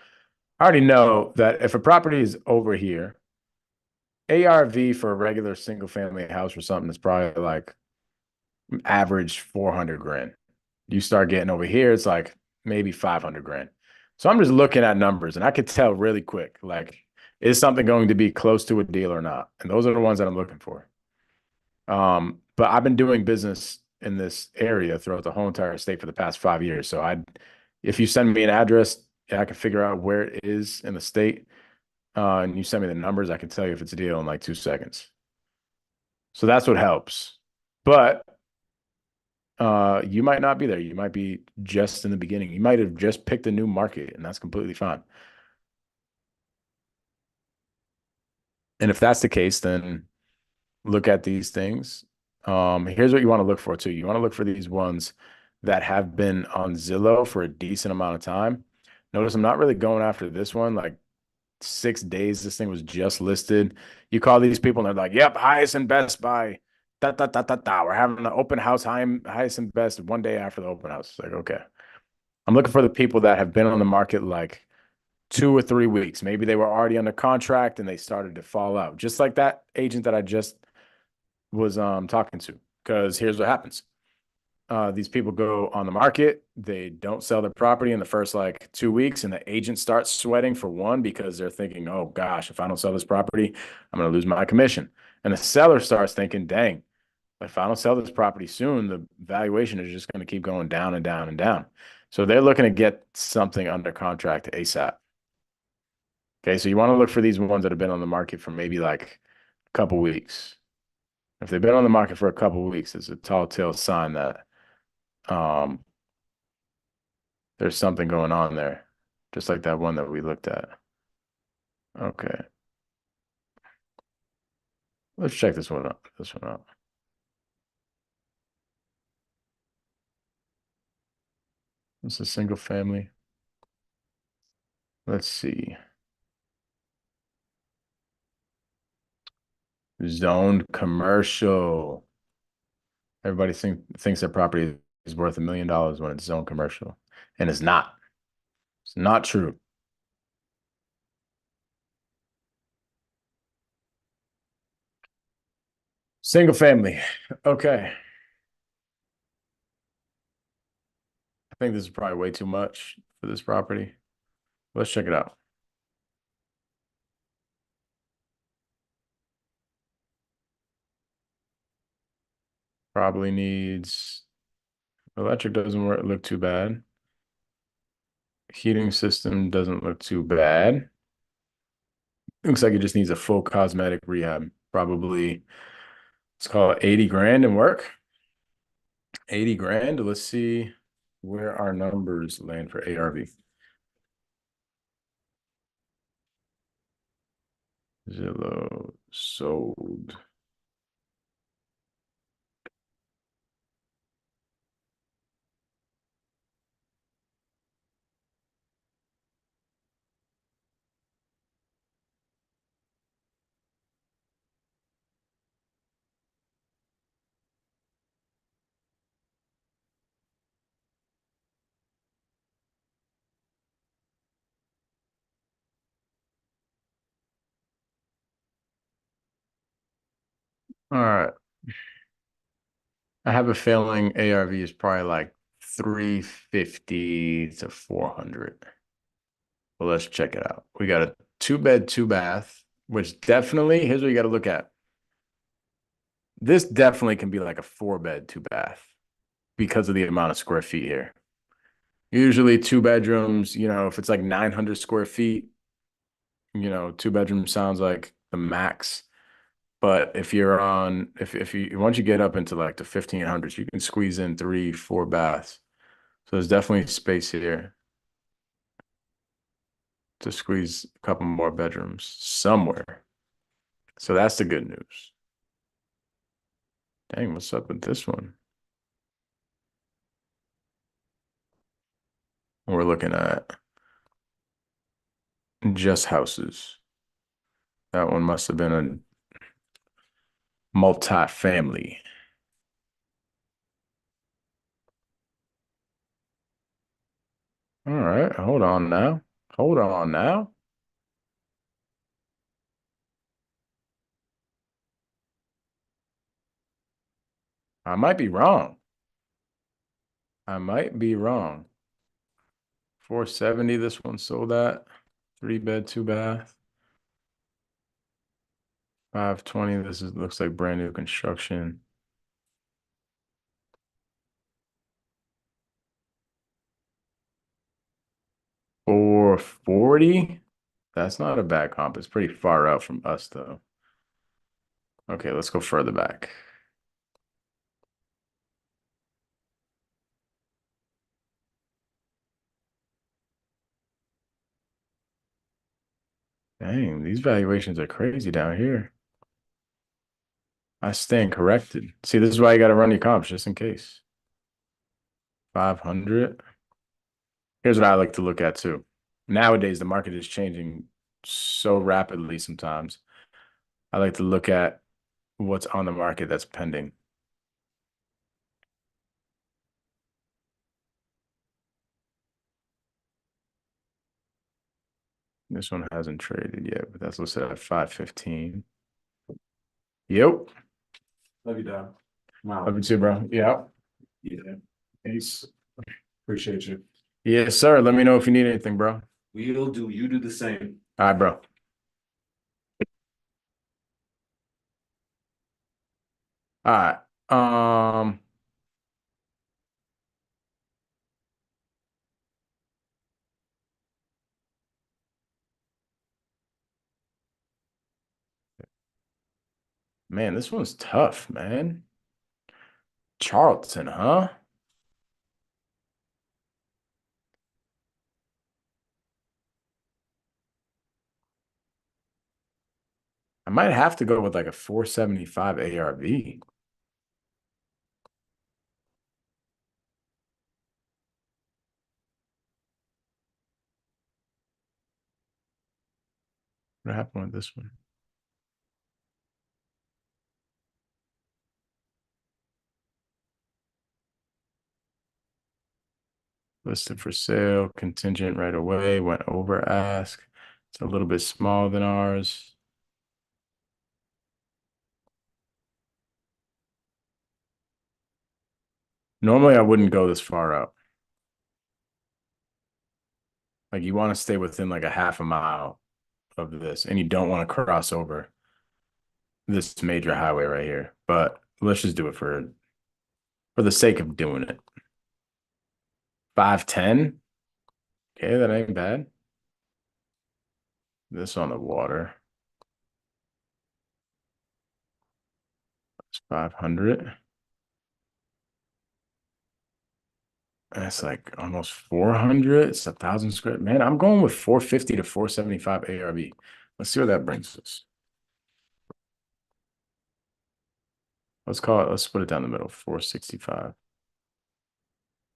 I already know that if a property is over here, ARV for a regular single family house or something is probably like average 400 grand. You start getting over here, it's like maybe 500 grand. So I'm just looking at numbers and I could tell really quick, like, is something going to be close to a deal or not? And those are the ones that I'm looking for. But I've been doing business in this area throughout the whole entire state for the past 5 years. So if you send me an address, I can figure out where it is in the state. And you send me the numbers, I can tell you if it's a deal in like 2 seconds. So that's what helps. But you might not be there. You might be just in the beginning. You might have just picked a new market, and that's completely fine. And if that's the case, then look at these things. Here's what you want to look for too. You want to look for these ones that have been on Zillow for a decent amount of time. Notice I'm not really going after this one. Like 6 days, this thing was just listed. You call these people and they're like, "Yep, highest and best by da da da da da. We're having an open house, highest and best one day after the open house." It's like, okay. I'm looking for the people that have been on the market like 2 or 3 weeks. Maybe they were already under contract and they started to fall out, just like that agent that I just was talking to. Because here's what happens: these people go on the market, they don't sell their property in the first like 2 weeks, and the agent starts sweating for one because they're thinking, "Oh gosh, if I don't sell this property, I'm going to lose my commission." And the seller starts thinking, "Dang, if I don't sell this property soon, the valuation is just going to keep going down and down and down." So they're looking to get something under contract ASAP. Okay, so you want to look for these ones that have been on the market for maybe like a couple weeks. If they've been on the market for a couple weeks, it's a tall tale sign that um, there's something going on there, just like that one that we looked at. Okay, let's check this one out. This one out. This is a single family. Let's see. Zoned commercial. Everybody thinks their property is worth $1 million when it's zoned commercial, and it's not. It's not true. Single family. Okay. I think this is probably way too much for this property. Let's check it out. Probably needs electric, doesn't look too bad. Heating system doesn't look too bad. Looks like it just needs a full cosmetic rehab. Probably, let's call it 80 grand and work. 80 grand. Let's see where our numbers land for ARV. Zillow sold. All right. I have a feeling ARV is probably like 350 to 400. Well, let's check it out. We got a 2 bed, 2 bath, which definitely, here's what you got to look at. This definitely can be like a 4 bed, 2 bath because of the amount of square feet here. Usually 2 bedrooms, if it's like 900 square feet, 2 bedrooms sounds like the max. But if you're on, if you once you get up into like the 1500s, you can squeeze in 3, 4 baths. So there's definitely space here to squeeze a couple more bedrooms somewhere. So that's the good news. Dang, what's up with this one? We're looking at just houses. That one must have been a multi-family. All right, hold on now. Hold on now. I might be wrong. I might be wrong. 470, this one sold at 3 bed, 2 bath. 520, looks like brand new construction. 440. That's not a bad comp. It's pretty far out from us though. Okay, let's go further back. Dang, these valuations are crazy down here. I stand corrected. See, this is why you got to run your comps just in case. 500. Here's what I like to look at too. Nowadays, the market is changing so rapidly sometimes. I like to look at what's on the market that's pending. This one hasn't traded yet, but that's listed at 515. Yep. Love you, Dom. Wow. Love you too, bro. Yeah. Yeah. Ace. Appreciate you. Yes, sir. Let me know if you need anything, bro. We'll do. You do the same. All right, bro. All right. Man, this one's tough, man. Charlton, huh? I might have to go with like a 475 ARV. What happened with this one? Listed for sale, contingent right away, went over ask. It's a little bit smaller than ours. Normally, I wouldn't go this far out. Like you want to stay within like a half a mile of this, and you don't want to cross over this major highway right here. But let's just do it for the sake of doing it. 510. Okay, that ain't bad. This on the water. It's 500. That's like almost 400. It's 1,000 square. Man, I'm going with 450 to 475 ARV. Let's see where that brings us. Let's put it down the middle, 465.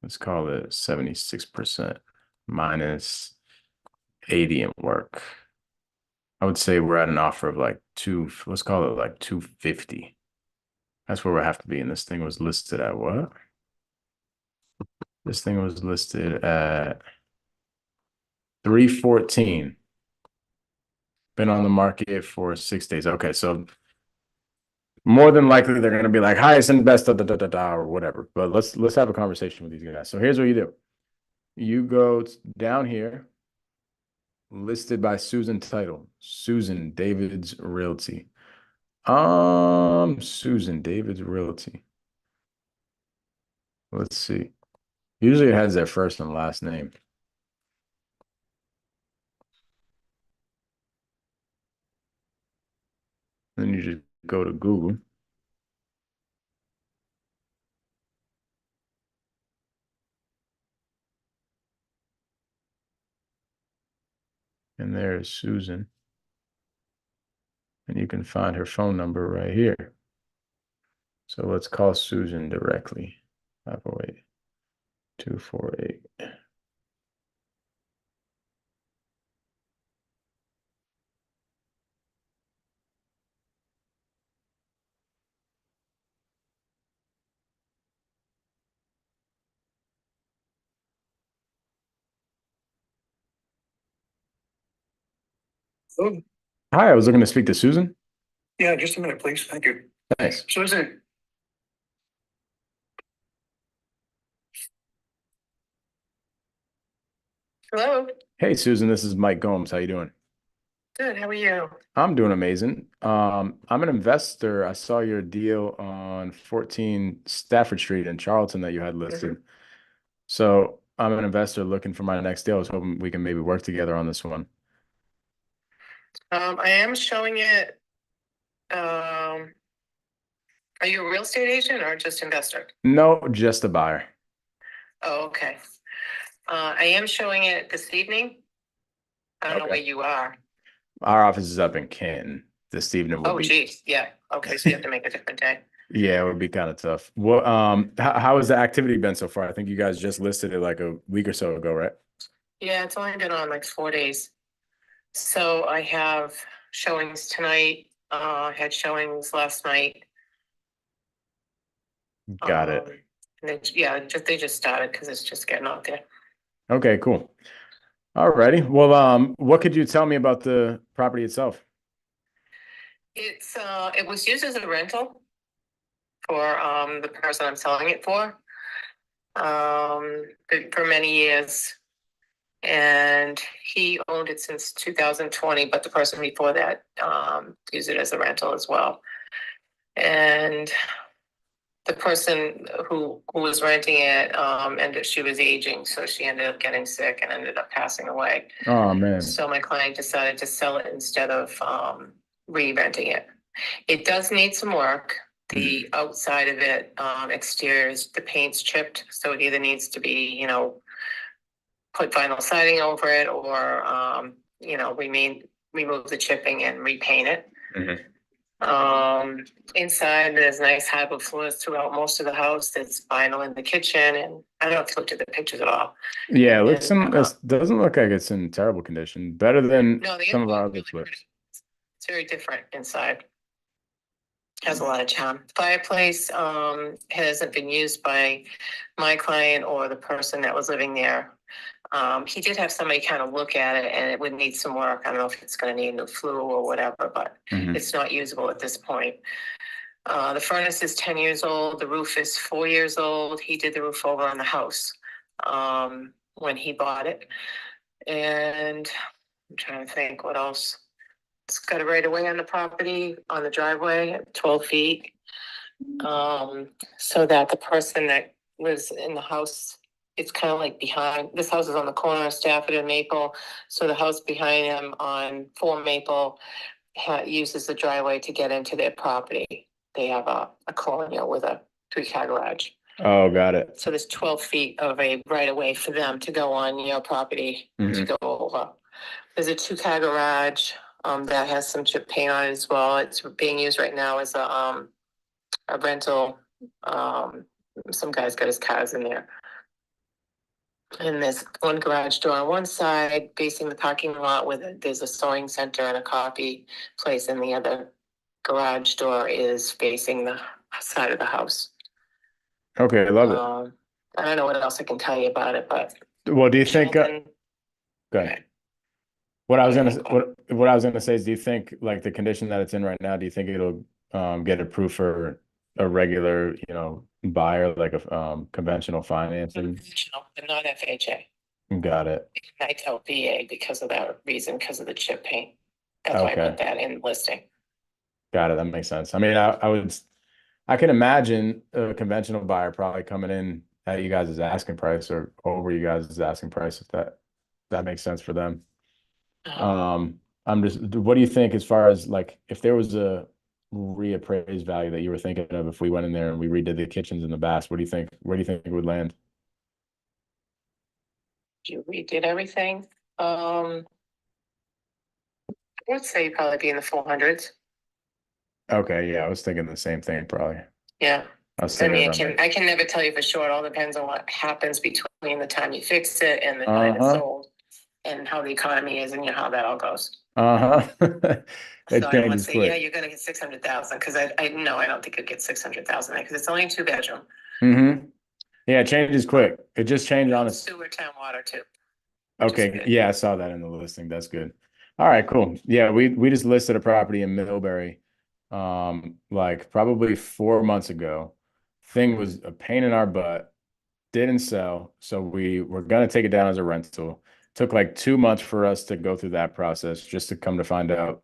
Let's call it 76% minus 80 in work. I would say we're at an offer of like let's call it like 250. That's where we have to be. And this thing was listed at what? This thing was listed at 314. Been on the market for 6 days. Okay, so more than likely they're gonna be like highest and best, or whatever. But let's have a conversation with these guys. So here's what you do. You go down here, listed by Susan title. Susan David's Realty. Susan David's Realty. Let's see. Usually it has their first and last name. Then you just go to Google. And there's Susan. And you can find her phone number right here. So let's call Susan directly. 508 248. Oh, Hi, I was looking to speak to Susan. yeah, just a minute, please. Thank you. Thanks. Susan. Hello, Hey, Susan, this is Mike Gomes. How you doing? good, how are you? I'm doing amazing. I'm an investor. I saw your deal on 14 Stafford Street in Charlton that you had listed. So I'm an investor looking for my next deal. I was hoping we can maybe work together on this one. I am showing it, are you a real estate agent or just investor? No, just a buyer. Oh, okay. I am showing it this evening. I don't know Okay. where you are. Our office is up in Canton. This evening will Oh, be. geez, yeah, okay, so you have to make a different day. Yeah, it would be kind of tough. What how has the activity been so far? I think you guys just listed it like a week or so ago, right? Yeah, it's only been on like 4 days. So I have showings tonight, had showings last night. Got it. And then, yeah, they just started because it's just getting out there. Okay, cool. All righty. Well, what could you tell me about the property itself? It was used as a rental for, the person I'm selling it for many years. And he owned it since 2020, but the person before that, used it as a rental as well. And the person who was renting it, she was aging, so she ended up getting sick and ended up passing away. Oh man. So my client decided to sell it instead of re-renting it. It does need some work. The outside of it, exterior, the paint's chipped, so it either needs to be, put vinyl siding over it or, remove the chipping and repaint it. Inside there's nice hardwood floors throughout most of the house. There's vinyl in the kitchen, and I don't know if you looked at the pictures at all. Yeah, it doesn't look like it's in terrible condition. Better than No, the some of inside our is other really flips. pretty. It's very different inside. Has a lot of charm. Fireplace hasn't been used by my client or the person that was living there. He did have somebody kind of look at it, and it would need some work. I don't know if it's going to need a new flue or whatever, but it's not usable at this point. The furnace is 10 years old. The roof is 4 years old. He did the roof over on the house when he bought it. And I'm trying to think what else. It's got a right of way on the property, on the driveway at 12 feet. So that the person that lives in the house it's kind of like behind, this house is on the corner of Stafford and Maple. So the house behind them on 4 Maple uses the driveway to get into their property. They have a colonial with a 3-car garage. Oh, got it. So there's 12 feet of a right of way for them to go on your property to Mhm. go over. There's a 2-car garage that has some chip paint on it as well. It's being used right now as a rental. Some guy's got his cars in there. And there's one garage door on one side facing the parking lot with there's a sewing center and a coffee place, and the other garage door is facing the side of the house. Okay, I love it. I don't know what else I can tell you about it, but Well, do you think, Shelton- go ahead. What I was gonna say is, do you think like the condition that it's in right now, do you think it'll get approved for a regular, buyer, like a conventional financing? conventional, but not FHA. Got it. I tell VA because of that reason, because of the chip paint. That's why I Okay. put that in listing. Got it. That makes sense. I mean, I can imagine a conventional buyer probably coming in at you guys' asking price or over you guys' asking price, if that makes sense for them. What do you think as far as like, if there was a reappraised value that you were thinking of, if we went in there and we redid the kitchens and the baths, what do you think? Where do you think it would land? You redid everything. I would say probably be in the 400s. Okay, yeah, I was thinking the same thing, probably. Yeah. I was I thinking mean, around I can never tell you for sure. It all depends on what happens between the time you fix it and the time it's Uh-huh. sold, and how the economy is, and how that all goes. Uh-huh. So It I don't want changes to say, yeah, quick. you're gonna get 600,000, because I no, I don't think you'll get 600,000 there, because it's only a 2-bedroom. Mm-hmm. Yeah, it changes quick. It just changed on its. Sewer, town water too. Okay, good. yeah, I saw that in the listing. That's good. All right, cool. Yeah, we just listed a property in Middlebury, like probably 4 months ago. Thing was a pain in our butt, didn't sell, so we were gonna take it down as a rental. Took like 2 months for us to go through that process, just to come to find out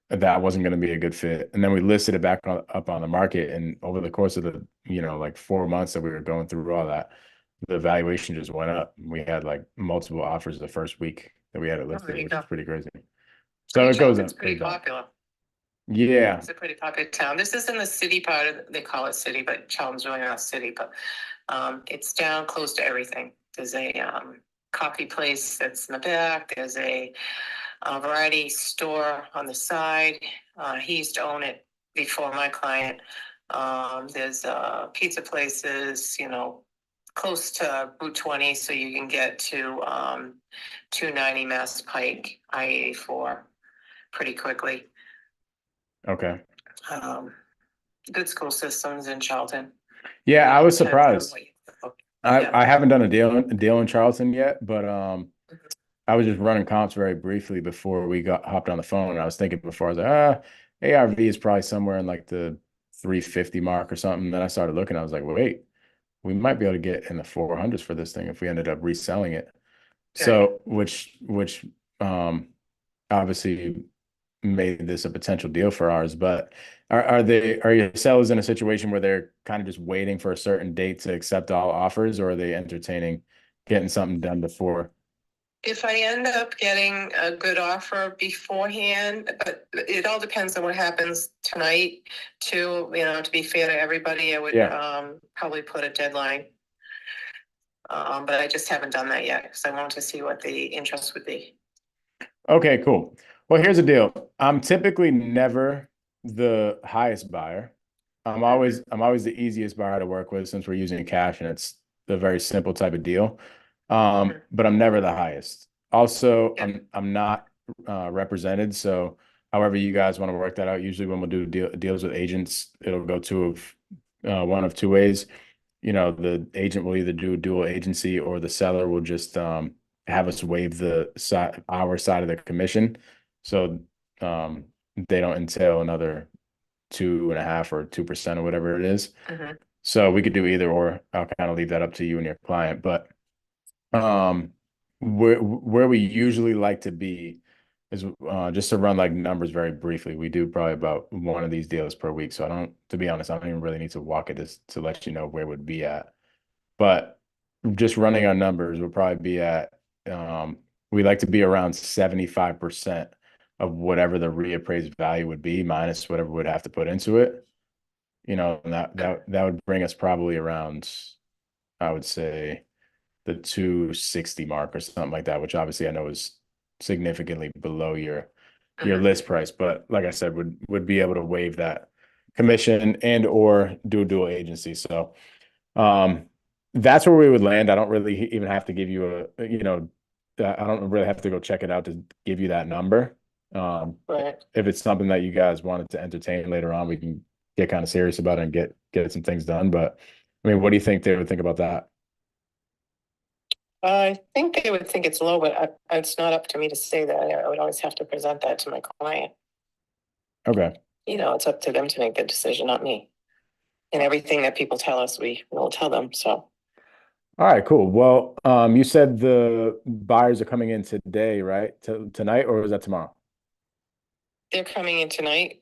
that wasn't going to be a good fit. And then we listed it back up on the market, and over the course of the, like 4 months that we were going through all that, the valuation just went up. We had like multiple offers the first week that we had it there listed, you which go. is pretty crazy. So it goes up. It's pretty goes down. popular. Yeah. It's a pretty popular town. This is in the city part of, they call it city, but Chelmsford's really not city, but it's down close to everything. There's a coffee place that's in the back. There's a variety store on the side. He used to own it before my client. There's pizza places, close to Route 20, so you can get to 290 Mass Pike, I-84 pretty quickly. Okay. Good school systems in Charlton. Yeah, I was Depends on surprised. what you- I haven't done a deal in Charleston yet, but I was just running comps very briefly before we hopped on the phone, and I was thinking before, I was like, ARV is probably somewhere in like the 350 mark or something. Then I started looking, I was like, wait, we might be able to get in the 400s for this thing if we ended up reselling it. So, which obviously made this a potential deal for ours. But are your sellers in a situation where they're kind of just waiting for a certain date to accept all offers, or are they entertaining getting something done before? If I end up getting a good offer beforehand, but it all depends on what happens tonight too, to be fair to everybody, I would probably put a deadline. But I just haven't done that yet, because I want to see what the interest would be. Okay, cool. Well, here's the deal. I'm typically never the highest buyer. I'm always the easiest buyer to work with, since we're using cash and it's a very simple type of deal. But I'm never the highest. Also, I'm not represented. So however you guys want to work that out, usually when we'll do deals with agents, it'll go one of two ways. The agent will either do dual agency, or the seller will just have us waive our side of the commission. So they don't entail another 2.5% or 2% or whatever it is. So we could do either or. I'll kind of leave that up to you and your client. But where we usually like to be is just to run like numbers very briefly. We do probably about one of these deals per week. So to be honest, I don't even really need to walk it to let you know where it would be at. But just running our numbers, we'll probably be at, we like to be around 75% of whatever the reappraised value would be, minus whatever we'd have to put into it. You know, and that would bring us probably around, I would say, the 260 mark or something like that, which obviously I know is significantly below your list price. But like I said, would be able to waive that commission and or do a dual agency. So that's where we would land. I don't really even have to give you a, you know, I don't really have to go check it out to give you that number. Right. If it's something that you guys wanted to entertain later on, we can get kind of serious about it and get some things done. But I mean, what do you think they would think about that? I think they would think it's low, but it's not up to me to say that. I would always have to present that to my client. Okay. You know, it's up to them to make the decision, not me. And everything that people tell us, we will tell them, so. All right, cool. Well, you said the buyers are coming in today, right? Tonight, or is that tomorrow? They're coming in tonight.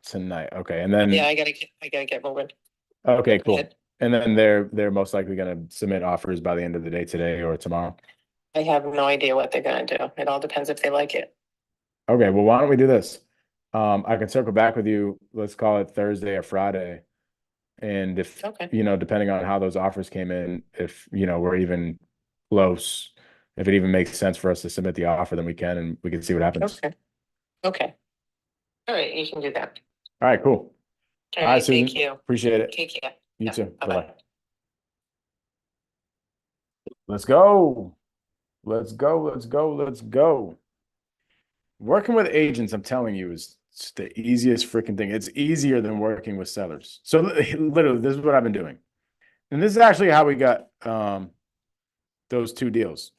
Tonight. Okay. And then, Yeah, I gotta get moving. okay, Go cool. ahead. And then they're most likely going to submit offers by the end of the day today or tomorrow. I have no idea what they're gonna do. It all depends if they like it. Okay, well, why don't we do this? I can circle back with you, let's call it Thursday or Friday. And if, Okay. you know, depending on how those offers came in, if, you know, we're even close, if it even makes sense for us to submit the offer, then we can, and we can see what happens. Okay. Okay. All right, you can do that. All right, cool. All All right, right, thank Susan. you. Appreciate it. Take care. You Yeah, too. bye-bye. Bye-bye. Let's go. Let's go. Let's go. Let's go. Working with agents, I'm telling you, is the easiest freaking thing. It's easier than working with sellers. So literally, this is what I've been doing. And this is actually how we got those two deals.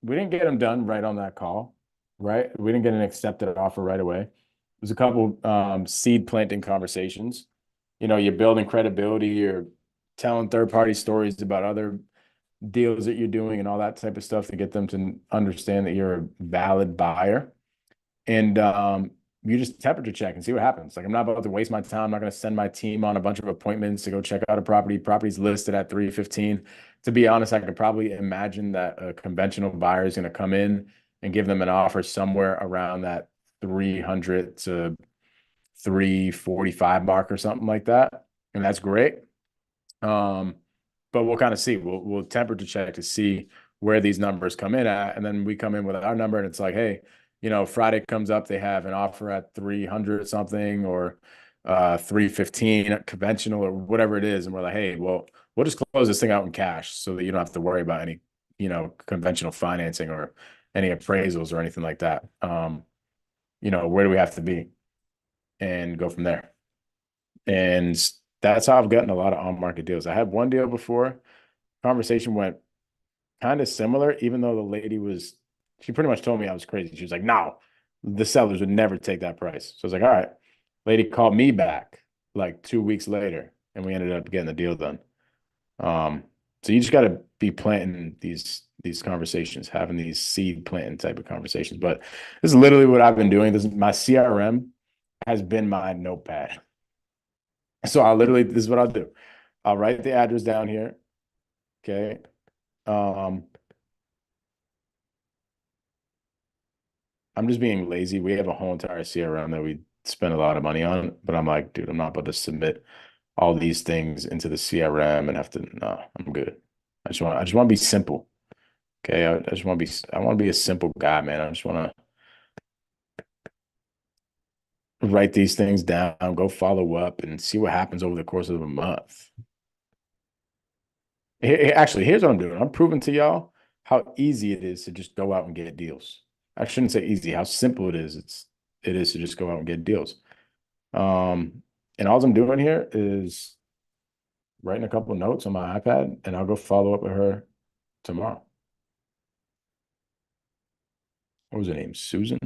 We didn't get them done right on that call, right? We didn't get an accepted offer right away. There's a couple seed planting conversations. You know, you're building credibility, you're telling third-party stories about other deals that you're doing and all that type of stuff to get them to understand that you're a valid buyer. And you just temperature check and see what happens. Like, I'm not about to waste my time. I'm not going to send my team on a bunch of appointments to go check out a property. Property's listed at 315. To be honest, I could probably imagine that a conventional buyer is going to come in and give them an offer somewhere around that 300 to 345 mark or something like that. And that's great. But we'll kind of see. We'll temperature check to see where these numbers come in at, and then we come in with our number, and it's like, hey, you know, Friday comes up, they have an offer at 300 something or 315 conventional or whatever it is, and we're like, hey, well, we'll just close this thing out in cash so that you don't have to worry about any, you know, conventional financing or any appraisals or anything like that. You know, where do we have to be, and go from there. And that's how I've gotten a lot of on-market deals. I had one deal before. Conversation went kind of similar, even though the lady was, she pretty much told me I was crazy. She was like, no, the sellers would never take that price. So I was like, all right. Lady called me back like 2 weeks later, and we ended up getting the deal done. So you just got to be planting these conversations, having these seed planting type of conversations. But this is literally what I've been doing. This is my CRM has been my notepad. So I'll literally, this is what I'll do. I'll write the address down here. Okay. I'm just being lazy. We have a whole entire CRM that we spend a lot of money on, but I'm like, dude, I'm not about to submit all these things into the CRM and have to, no, I'm good. I just want to be simple. Okay. I just want to be, I want to be a simple guy, man. I just want to write these things down, go follow up and see what happens over the course of a month. Actually, here's what I'm doing. I'm proving to y'all how easy it is to just go out and get deals. I shouldn't say easy, how simple it is. It is to just go out and get deals. And all I'm doing here is writing a couple notes on my iPad, and I'll go follow up with her tomorrow. What was her name? Susan?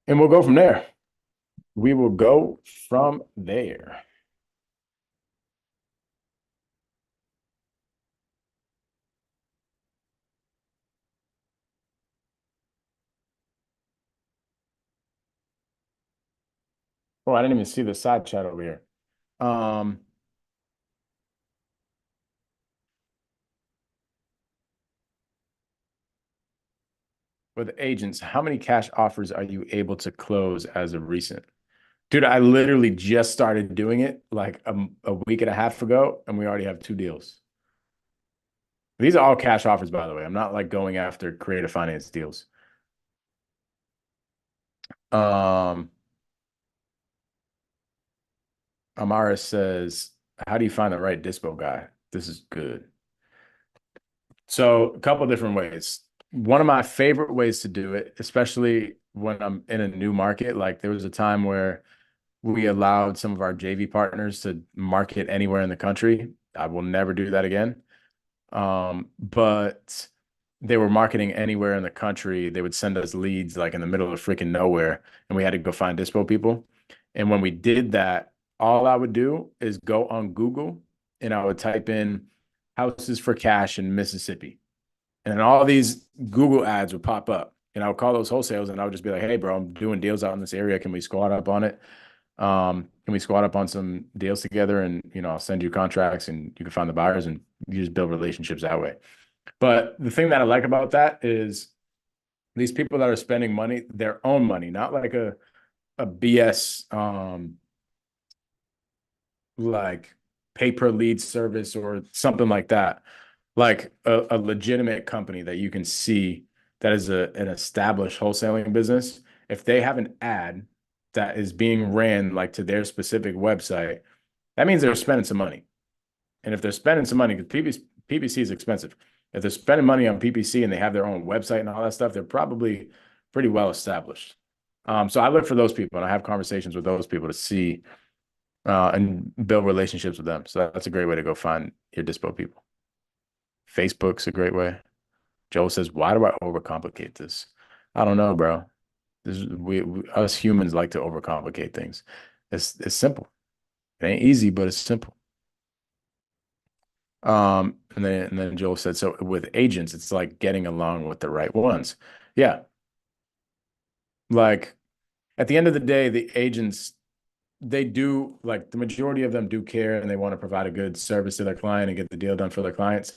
And we'll go from there. We will go from there. Oh, I didn't even see the side chat over here. With agents, how many cash offers are you able to close as of recent? Dude, I literally just started doing it like a week and a half ago, and we already have 2 deals. These are all cash offers, by the way. I'm not like going after creative finance deals. Amara says, how do you find the right dispo guy? This is good. So a couple different ways. One of my favorite ways to do it, especially when I'm in a new market, like there was a time where we allowed some of our JV partners to market anywhere in the country. I will never do that again. But they were marketing anywhere in the country. They would send us leads like in the middle of freaking nowhere, and we had to go find dispo people. And when we did that, all I would do is go on Google and I would type in houses for cash in Mississippi. And then all these Google ads would pop up. And I would call those wholesales and I would just be like, hey, bro, I'm doing deals out in this area. Can we squat up on it? Can we squat up on some deals together? And, I'll send you contracts and you can find the buyers and you just build relationships that way. But the thing that I like about that is these people that are spending money, their own money, not like a BS like pay per lead service or something like that. Like a legitimate company that you can see that is an established wholesaling business. If they have an ad that is being ran like to their specific website, that means they're spending some money. And if they're spending some money, because PPC is expensive. If they're spending money on PPC and they have their own website and all that stuff, they're probably pretty well established. So I look for those people and I have conversations with those people to see and build relationships with them. So that's a great way to go find your dispo people. Facebook's a great way. Joe says, why do I overcomplicate this? I don't know, bro. We us humans like to overcomplicate things. It's simple. It ain't easy, but it's simple. And then Joel said, so with agents, it's like getting along with the right ones. Yeah. Like at the end of the day, the agents, they do like the majority of them do care and they want to provide a good service to their client and get the deal done for their clients,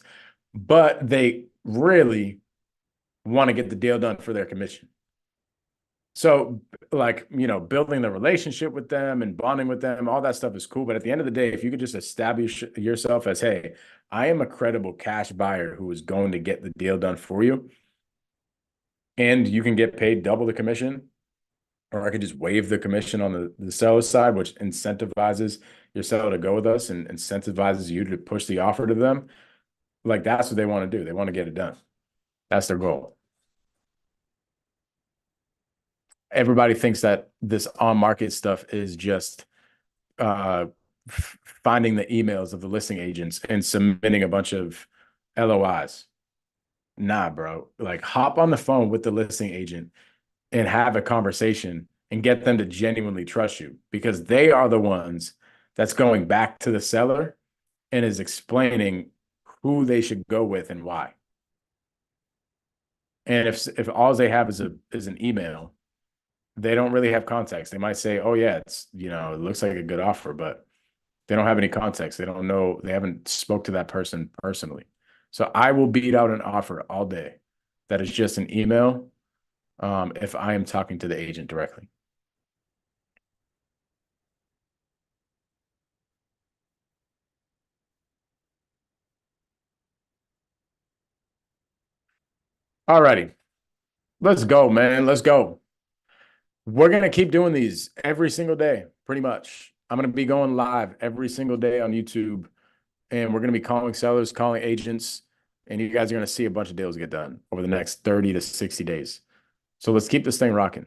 but they really want to get the deal done for their commission. So like, building the relationship with them and bonding with them, all that stuff is cool. But at the end of the day, if you could just establish yourself as, hey, I am a credible cash buyer who is going to get the deal done for you, and you can get paid double the commission, or I could just waive the commission on the seller side, which incentivizes your seller to go with us and incentivizes you to push the offer to them. Like that's what they want to do. They want to get it done. That's their goal. Everybody thinks that this on-market stuff is just finding the emails of the listing agents and submitting a bunch of LOIs. Nah, bro. Like hop on the phone with the listing agent and have a conversation and get them to genuinely trust you, because they are the ones that's going back to the seller and is explaining who they should go with and why. And if all they have is an email, they don't really have context. They might say, oh yeah, it's, it looks like a good offer, but they don't have any context. They don't know, they haven't spoke to that person personally. So I will beat out an offer all day that is just an email if I am talking to the agent directly. All righty. Let's go, man. Let's go. We're going to keep doing these every single day, pretty much. I'm going to be going live every single day on YouTube, and we're going to be calling sellers, calling agents, and you guys are going to see a bunch of deals get done over the next 30 to 60 days. So let's keep this thing rocking.